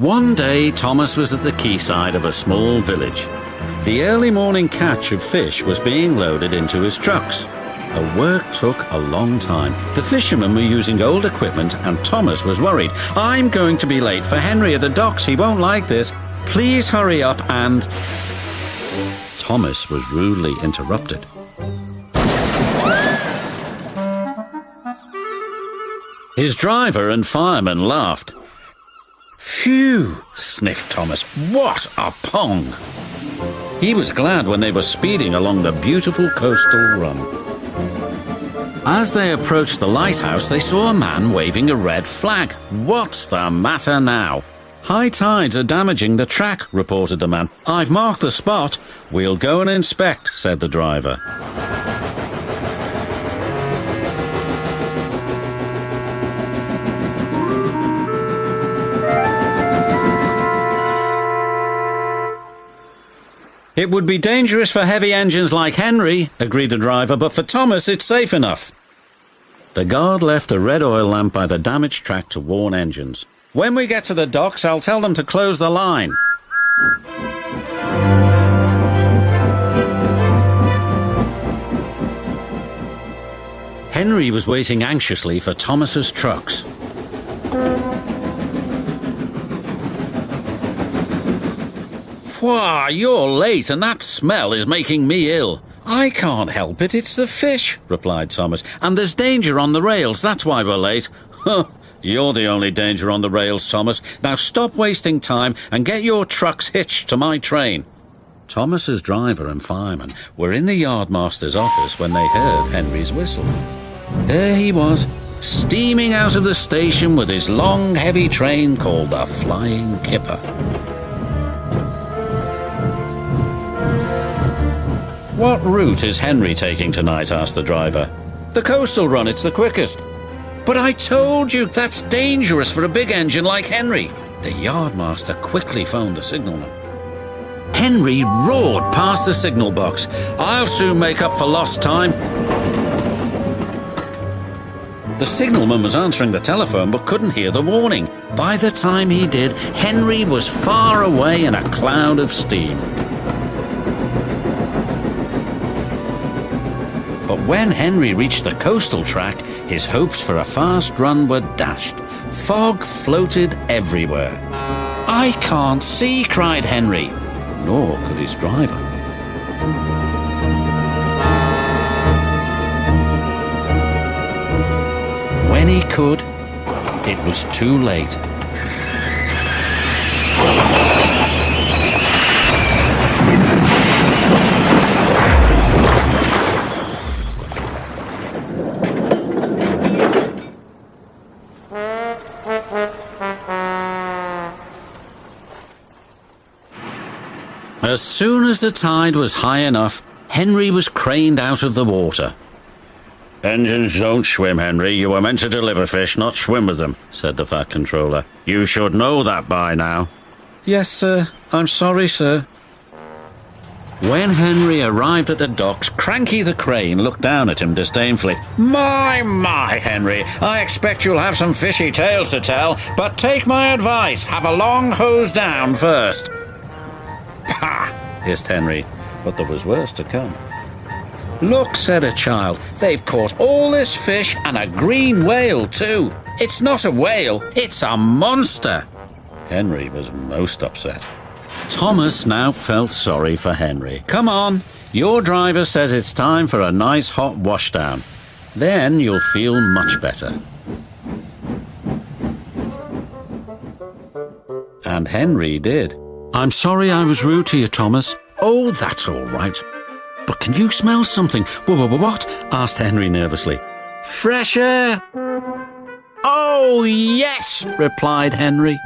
One day, Thomas was at the quayside of a small village. The early morning catch of fish was being loaded into his trucks. The work took a long time. The fishermen were using old equipment and Thomas was worried. "I'm going to be late for Henry at the docks. He won't like this. Please hurry up," and Thomas was rudely interrupted. His driver and fireman laughed. "Phew," sniffed Thomas. "What a pong!" He was glad when they were speeding along the beautiful coastal run. As they approached the lighthouse, they saw a man waving a red flag. "What's the matter now?" "High tides are damaging the track," reported the man. "I've marked the spot." "We'll go and inspect," said the driver. "It would be dangerous for heavy engines like Henry," agreed the driver, "but for Thomas it's safe enough." The guard left a red oil lamp by the damaged track to warn engines. "When we get to the docks, I'll tell them to close the line." Henry was waiting anxiously for Thomas's trucks. "Why, you're late and that smell is making me ill." "I can't help it, it's the fish," replied Thomas. "And there's danger on the rails, that's why we're late." "Huh, you're the only danger on the rails, Thomas. Now stop wasting time and get your trucks hitched to my train." Thomas's driver and fireman were in the yardmaster's office when they heard Henry's whistle. There he was, steaming out of the station with his long, heavy train called the Flying Kipper. "What route is Henry taking tonight?" asked the driver. "The coastal run, it's the quickest." "But I told you, that's dangerous for a big engine like Henry." The yardmaster quickly phoned the signalman. Henry roared past the signal box. "I'll soon make up for lost time." The signalman was answering the telephone but couldn't hear the warning. By the time he did, Henry was far away in a cloud of steam. But when Henry reached the coastal track, his hopes for a fast run were dashed. Fog floated everywhere. "I can't see," cried Henry. Nor could his driver. When he could, it was too late. As soon as the tide was high enough, Henry was craned out of the water. "Engines don't swim, Henry. You were meant to deliver fish, not swim with them," said the fat controller. "You should know that by now." "Yes, sir. I'm sorry, sir." When Henry arrived at the docks, Cranky the Crane looked down at him disdainfully. My, Henry, I expect you'll have some fishy tales to tell, but take my advice, have a long hose down first." "Pah!" hissed Henry, but there was worse to come. "Look," said a child, "they've caught all this fish and a green whale too. It's not a whale, it's a monster." Henry was most upset. Thomas now felt sorry for Henry. "Come on, your driver says it's time for a nice hot washdown. Then you'll feel much better." And Henry did. "I'm sorry I was rude to you, Thomas." "Oh, that's all right. But can you smell something?" What? asked Henry nervously. "Fresh air." "Oh, yes," replied Henry.